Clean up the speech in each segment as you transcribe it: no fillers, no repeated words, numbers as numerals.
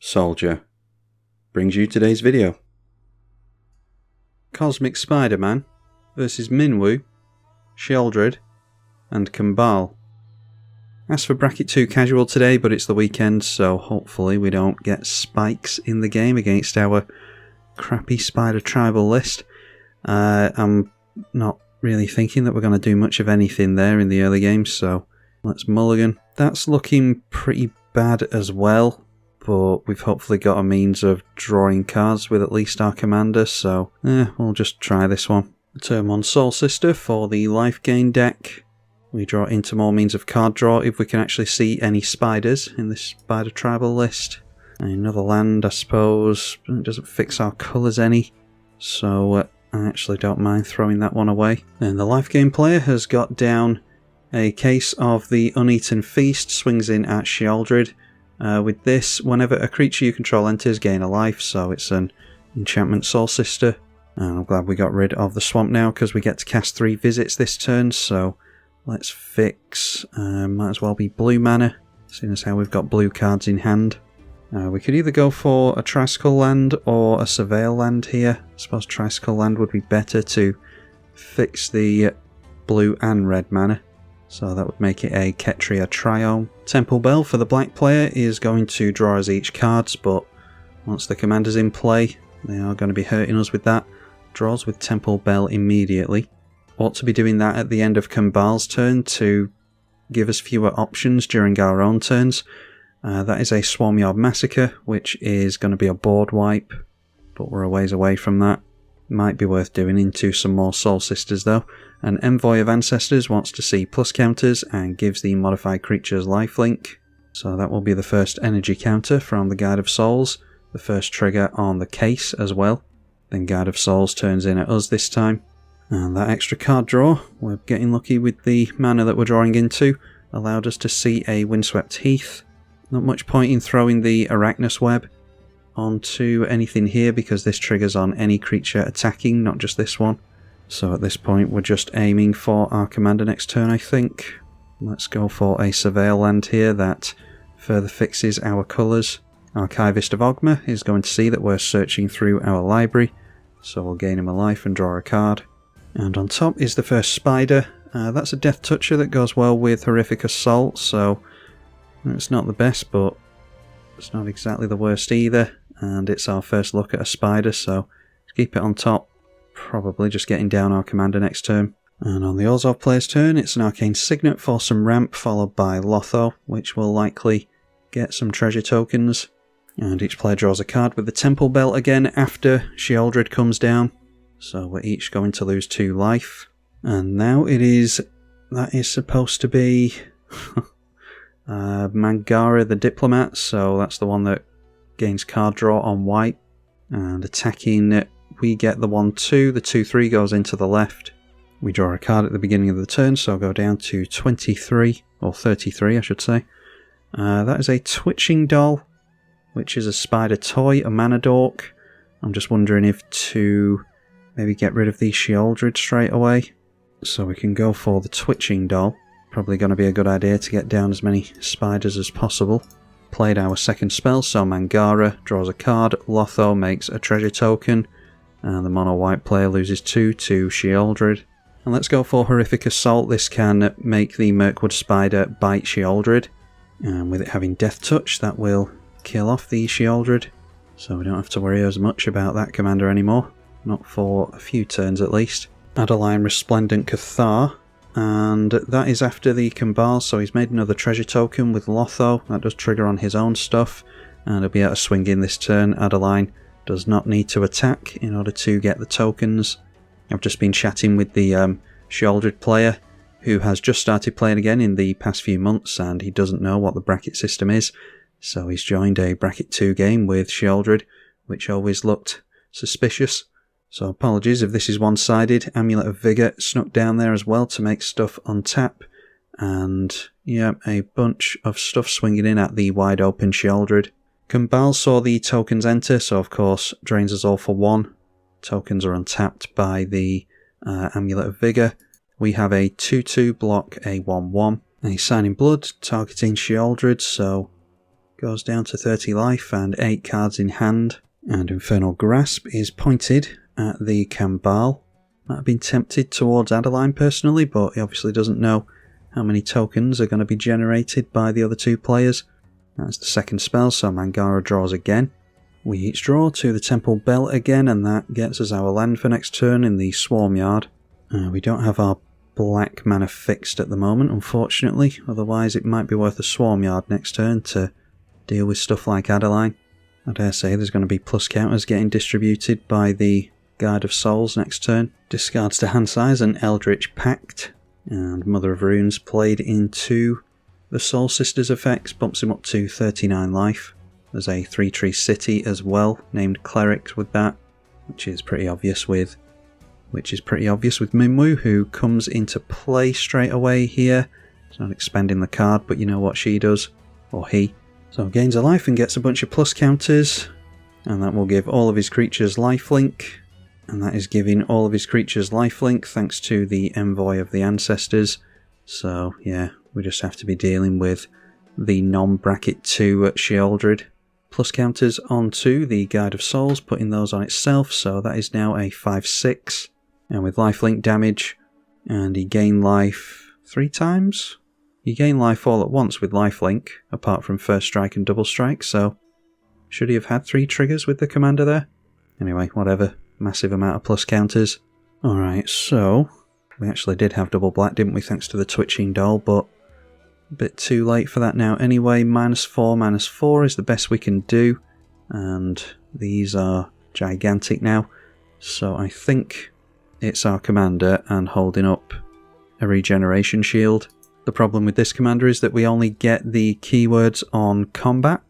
Soldier brings you today's video. Cosmic Spider-Man versus Minwoo, Sheoldred and Kambal. Asked for bracket 2 casual today, but it's the weekend, so hopefully we don't get spikes in the game against our crappy Spider Tribal list. I'm not really thinking that we're going to do much of anything there in the early game, so let's mulligan. That's looking pretty bad as well, but we've hopefully got a means of drawing cards with at least our commander, so we'll just try this one. Turn 1 Soul Sister for the life gain deck. We draw into more means of card draw if we can actually see any spiders in this Spider Tribal list. Another land, I suppose. It doesn't fix our colours any, so I actually don't mind throwing that one away. And the life gain player has got down a case of the Uneaten Feast, swings in at Sheoldred. With this, whenever a creature you control enters, gain a life, so it's an enchantment Soul Sister. And I'm glad we got rid of the swamp now, because we get to cast 3 visits this turn, so let's fix, might as well be blue mana, seeing as how we've got blue cards in hand. We could either go for a Tricycle land or a Surveil land here. I suppose Tricycle land would be better to fix the blue and red mana. So that would make it a Ketria Triome. Temple Bell for the black player is going to draw us each cards, but once the commander's in play, they are going to be hurting us with that. Draws with Temple Bell immediately. Ought to be doing that at the end of Kambal's turn to give us fewer options during our own turns. That is a Swarmyard Massacre, which is going to be a board wipe, but we're a ways away from that. Might be worth doing into some more Soul Sisters though. An Envoy of Ancestors wants to see plus counters and gives the modified creature's lifelink. So that will be the first energy counter from the Guide of Souls, the first trigger on the case as well. Then Guide of Souls turns in at us this time. And that extra card draw, we're getting lucky with the mana that we're drawing into, allowed us to see a Windswept Heath. Not much point in throwing the Arachnus Web onto anything here because this triggers on any creature attacking, not just this one. So at this point we're just aiming for our commander next turn, I think. Let's go for a Surveil land here that further fixes our colours. Archivist of Ogma is going to see that we're searching through our library, so we'll gain him a life and draw a card. And on top is the first spider. That's a Death Toucher that goes well with Horrific Assault, so it's not the best, but it's not exactly the worst either. And it's our first look at a spider, so keep it on top. Probably just getting down our commander next turn. And on the Orzhov player's turn, it's an Arcane Signet for some ramp, followed by Lotho, which will likely get some treasure tokens. And each player draws a card with the Temple Bell again after Sheoldred comes down. So we're each going to lose 2 life. And now that is supposed to be Mangara the Diplomat, so that's the one that gains card draw on white. And attacking, we get the 1-2, the 2-3 goes into the left. We draw a card at the beginning of the turn, so I'll go down to 23, or 33 I should say. That is a Twitching Doll, which is a spider toy, a mana dork. I'm just wondering if to maybe get rid of the Sheoldred straight away. So we can go for the Twitching Doll. Probably going to be a good idea to get down as many spiders as possible. Played our second spell, so Mangara draws a card, Lotho makes a treasure token, and the mono white player loses 2 to Sheoldred. And let's go for Horrific Assault. This can make the Mirkwood Spider bite Sheoldred, and with it having Death Touch that will kill off the Sheoldred, so we don't have to worry as much about that commander anymore, not for a few turns at least. Adeline Resplendent Cathar, and that is after the Kambal, so he's made another treasure token with Lotho. That does trigger on his own stuff, and he'll be able to swing in this turn. Adeline does not need to attack in order to get the tokens. I've just been chatting with the Sheoldred player, who has just started playing again in the past few months, and he doesn't know what the bracket system is, so he's joined a bracket 2 game with Sheoldred, which always looked suspicious. So apologies if this is one-sided. Amulet of Vigour snuck down there as well to make stuff untap. And yeah, a bunch of stuff swinging in at the wide open Sheoldred. Kambal saw the tokens enter, so of course drains us all for 1. Tokens are untapped by the Amulet of Vigour. We have a 2-2 block, a 1-1. A Sign in Blood targeting Sheoldred, so goes down to 30 life and 8 cards in hand. And Infernal Grasp is pointed at the Kambal. Might have been tempted towards Adeline personally, but he obviously doesn't know how many tokens are going to be generated by the other 2 players. That's the second spell, so Mangara draws again. We each draw to the Temple Bell again, and that gets us our land for next turn in the Swarm Yard. We don't have our black mana fixed at the moment, unfortunately, otherwise it might be worth a Swarm Yard next turn to deal with stuff like Adeline. I dare say there's going to be plus counters getting distributed by the Guide of Souls next turn. Discards to hand size and Eldritch Pact, and Mother of Runes played into the Soul Sisters effects, bumps him up to 39 life. There's a 3-tree city as well, named Clerics with that, which is pretty obvious with Minwu, who comes into play straight away here. It's not expending the card, but you know what she does, or he. So gains a life and gets a bunch of plus counters, and that will give all of his creatures lifelink. And that is giving all of his creatures lifelink thanks to the Envoy of the Ancestors. So yeah, we just have to be dealing with the non-bracket 2 Sheoldred. Plus counters onto the Guide of Souls, putting those on itself, so that is now a 5/6. And with lifelink damage, and he gained life 3 times? You gain life all at once with lifelink, apart from first strike and double strike, so should he have had 3 triggers with the commander there? Anyway, whatever. Massive amount of plus counters. Alright, so we actually did have double black, didn't we, thanks to the Twitching Doll, but a bit too late for that now anyway. -4 is the best we can do, and these are gigantic now, so I think it's our commander and holding up a regeneration shield. The problem with this commander is that we only get the keywords on combat,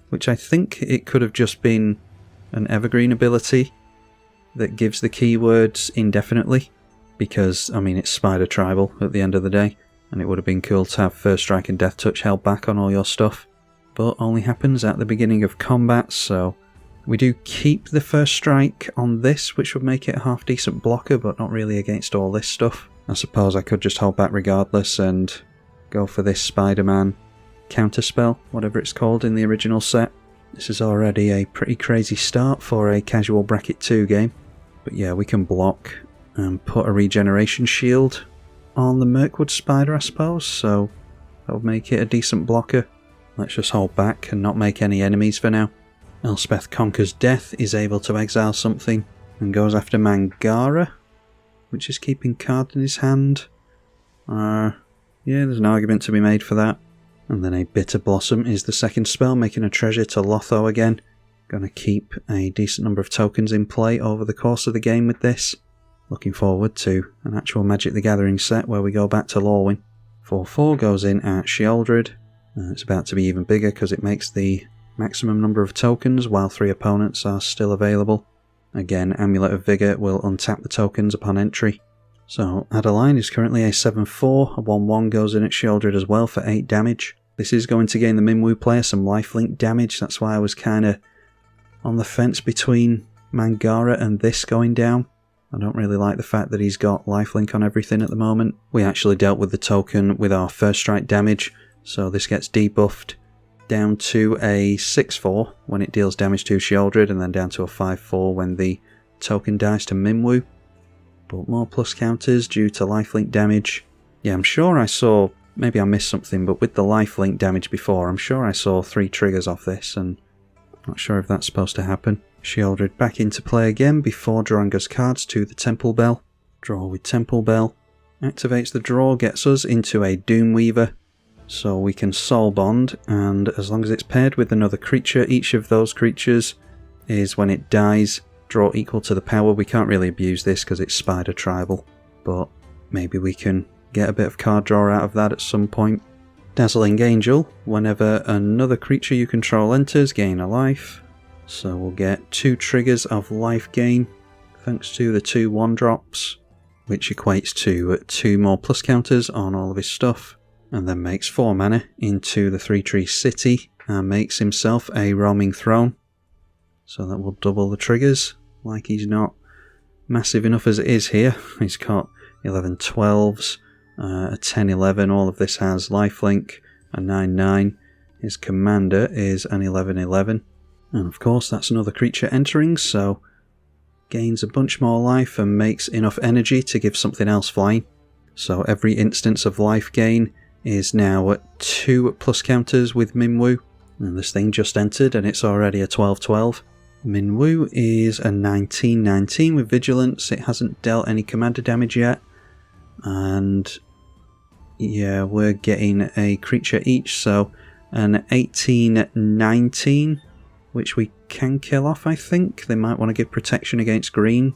which I think it could have just been an evergreen ability that gives the keywords indefinitely, because, I mean, it's Spider Tribal at the end of the day, and it would have been cool to have First Strike and Death Touch held back on all your stuff, but only happens at the beginning of combat, so we do keep the First Strike on this, which would make it a half decent blocker, but not really against all this stuff. I suppose I could just hold back regardless and go for this Spider-Man counterspell, whatever it's called in the original set. This is already a pretty crazy start for a casual bracket 2 game, but yeah, we can block and put a regeneration shield on the Mirkwood Spider, I suppose, so that would make it a decent blocker. Let's just hold back and not make any enemies for now. Elspeth Conquers Death is able to exile something and goes after Mangara, which is keeping card in his hand. Yeah, there's an argument to be made for that. And then a Bitter Blossom is the second spell, making a treasure to Lotho again. Gonna keep a decent number of tokens in play over the course of the game with this. Looking forward to an actual Magic the Gathering set where we go back to Lorwyn. 4/4 goes in at Sheoldred. It's about to be even bigger because it makes the maximum number of tokens while 3 opponents are still available. Again, Amulet of Vigour will untap the tokens upon entry. So Adeline is currently a 7/4, a 1/1 goes in at Sheoldred as well for 8 damage. This is going to gain the Minwu player some lifelink damage, that's why I was kind of on the fence between Mangara and this going down. I don't really like the fact that he's got lifelink on everything at the moment. We actually dealt with the token with our first strike damage, so this gets debuffed down to a 6/4 when it deals damage to Sheoldred, and then down to a 5/4 when the token dies to Minwu. But more plus counters due to lifelink damage. Yeah, I'm sure I saw, maybe I missed something, but with the lifelink damage before, I'm sure I saw 3 triggers off this, and not sure if that's supposed to happen. Sheoldred back into play again before drawing us cards to the Temple Bell. Draw with Temple Bell. Activates the draw, gets us into a Doomweaver. So we can Soul Bond, and as long as it's paired with another creature, each of those creatures is, when it dies, draw equal to the power. We can't really abuse this because it's Spider Tribal, but maybe we can get a bit of card draw out of that at some point. Dazzling Angel. Whenever another creature you control enters, gain a life. So we'll get 2 triggers of life gain, thanks to the 2 1-drops, which equates to 2 more plus counters on all of his stuff, and then makes 4 mana into the 3-tree city, and makes himself a roaming throne. So that will double the triggers, like he's not massive enough as it is here. He's got 11 12s, a 10 11, all of this has lifelink, a 9 9, His commander is an 11/11. And of course that's another creature entering, so gains a bunch more life and makes enough energy to give something else flying. So every instance of life gain is now at 2 plus counters with Minwu. And this thing just entered and it's already a 12/12. Minwu is a 19/19 with Vigilance. It hasn't dealt any commander damage yet. And yeah, we're getting a creature each, so an 18/19, which we can kill off, I think. They might want to give protection against green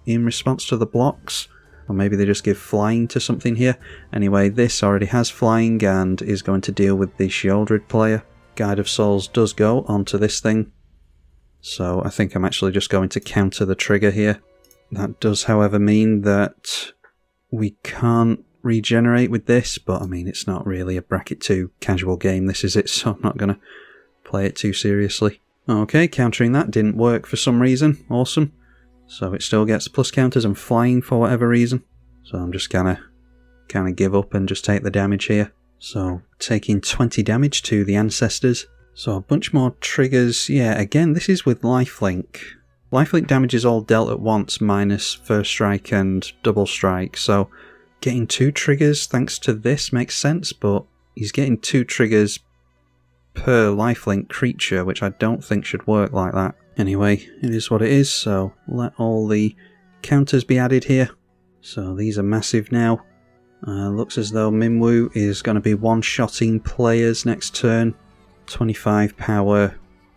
in response to the blocks. Or maybe they just give flying to something here. Anyway, this already has flying and is going to deal with the Shieldred player. Guide of Souls does go onto this thing. So I think I'm actually just going to counter the trigger here. That does, however, mean that we can't regenerate with this, but I mean, it's not really a bracket 2 casual game, this is it, so I'm not going to play it too seriously. Okay, countering that didn't work for some reason. Awesome. So it still gets plus counters and flying for whatever reason. So I'm just gonna kind of give up and just take the damage here. So taking 20 damage to the ancestors. So a bunch more triggers. Yeah, again, this is with lifelink. Lifelink damage is all dealt at once minus first strike and double strike. So getting 2 triggers thanks to this makes sense, but he's getting 2 triggers per lifelink creature, which I don't think should work like that. Anyway, it is what it is, so let all the counters be added here. So these are massive now. Looks as though Minwu is going to be one-shotting players next turn. 25 power,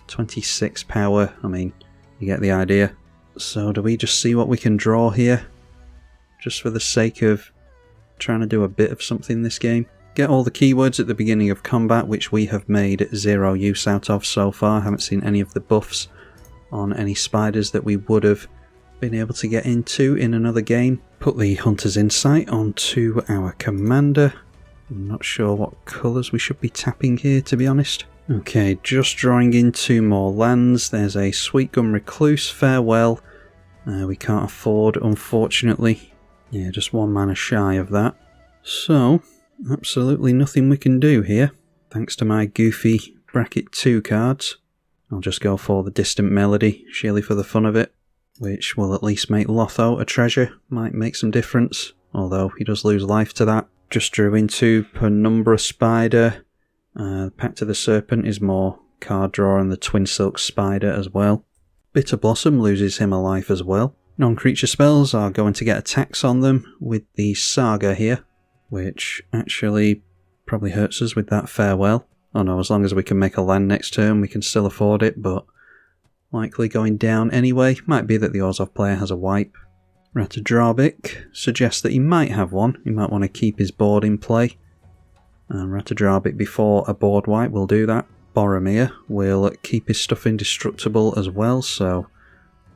26 power, I mean, you get the idea. So do we just see what we can draw here? Just for the sake of trying to do a bit of something this game. Get all the keywords at the beginning of combat, which we have made 0 use out of so far. Haven't seen any of the buffs on any spiders that we would have been able to get into in another game. Put the Hunter's Insight onto our commander. I'm not sure what colours we should be tapping here, to be honest. Okay, just drawing in 2 more lands. There's a Sweetgum Recluse, Farewell. We can't afford, unfortunately. Yeah, just 1 mana shy of that. So, absolutely nothing we can do here, thanks to my goofy bracket 2 cards. I'll just go for the Distant Melody, sheerly for the fun of it, which will at least make Lotho a treasure, might make some difference, although he does lose life to that. Just drew into Penumbra Spider. Pact of the Serpent is more card draw, and the Twin Silk Spider as well. Bitter Blossom loses him a life as well. Non-creature spells are going to get attacks on them with the Saga here, which actually probably hurts us with that Farewell. Oh no, as long as we can make a land next turn we can still afford it, but likely going down anyway. Might be that the Orzhov player has a wipe. Ratadrabik suggests that he might have one. He might want to keep his board in play. And Ratadrabik before a board wipe will do that. Boromir will keep his stuff indestructible as well, so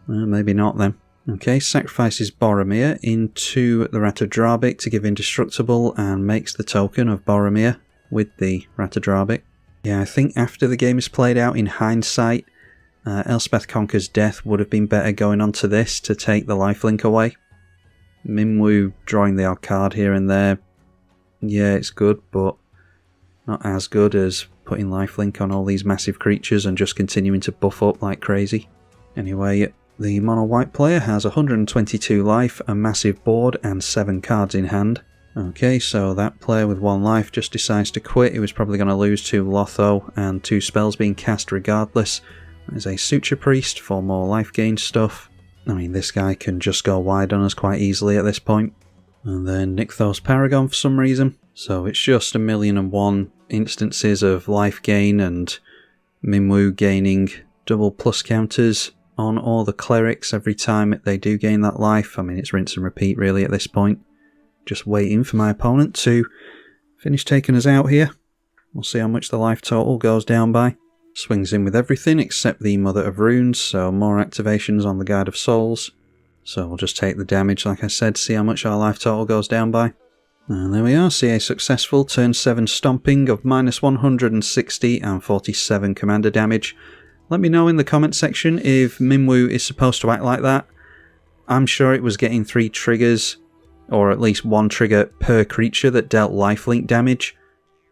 maybe not then. Okay, sacrifices Boromir into the Ratadrabik to give indestructible and makes the token of Boromir with the Ratadrabik. Yeah, I think after the game is played out, in hindsight, Elspeth Conquer's Death would have been better going on to this to take the lifelink away. Minwu drawing the odd card here and there, yeah, it's good, but not as good as putting lifelink on all these massive creatures and just continuing to buff up like crazy. Anyway, the mono white player has 122 life, a massive board and 7 cards in hand. Okay, so that player with 1 life just decides to quit. He was probably going to lose to Lotho and 2 spells being cast regardless. There's a Suture Priest for more life gain stuff. I mean, this guy can just go wide on us quite easily at this point. And then Nykthos Paragon for some reason. So it's just 1,000,001 instances of life gain and Minwu gaining double plus counters on all the clerics every time they do gain that life. I mean, it's rinse and repeat really at this point. Just waiting for my opponent to finish taking us out here. We'll see how much the life total goes down by. Swings in with everything except the Mother of Runes, so more activations on the Guide of Souls. So we'll just take the damage, like I said, see how much our life total goes down by. And there we are, see a successful turn 7 stomping of minus 160 and 47 commander damage. Let me know in the comment section if Minwu is supposed to act like that. I'm sure it was getting 3 triggers, or at least 1 trigger per creature that dealt lifelink damage.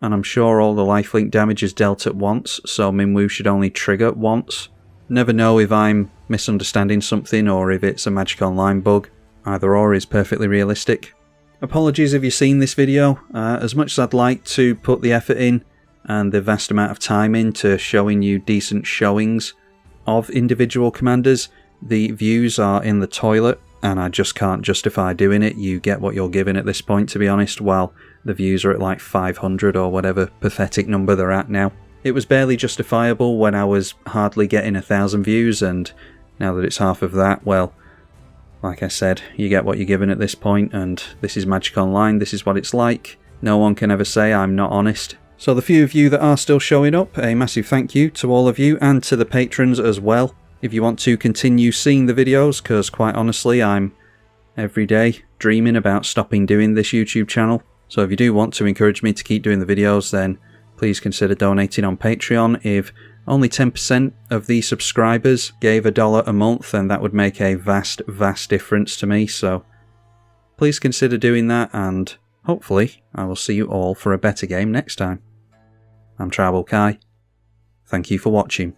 and I'm sure all the lifelink damage is dealt at once, so Minwoo should only trigger once. Never know if I'm misunderstanding something or if it's a Magic Online bug. Either or is perfectly realistic. Apologies if you've seen this video. As much as I'd like to put the effort in and the vast amount of time into showing you decent showings of individual commanders, the views are in the toilet and I just can't justify doing it. You get what you're given at this point, to be honest, while the views are at like 500 or whatever pathetic number they're at now. It was barely justifiable when I was hardly getting 1,000 views, and now that it's half of that, well, like I said, you get what you're given at this point, and this is Magic Online, this is what it's like. No one can ever say I'm not honest. So the few of you that are still showing up, a massive thank you to all of you and to the patrons as well. If you want to continue seeing the videos, because quite honestly I'm every day dreaming about stopping doing this YouTube channel. So if you do want to encourage me to keep doing the videos, then please consider donating on Patreon. If only 10% of the subscribers gave $1 a month, then that would make a vast difference to me. So please consider doing that, and hopefully I will see you all for a better game next time. I'm TribalKai. Thank you for watching.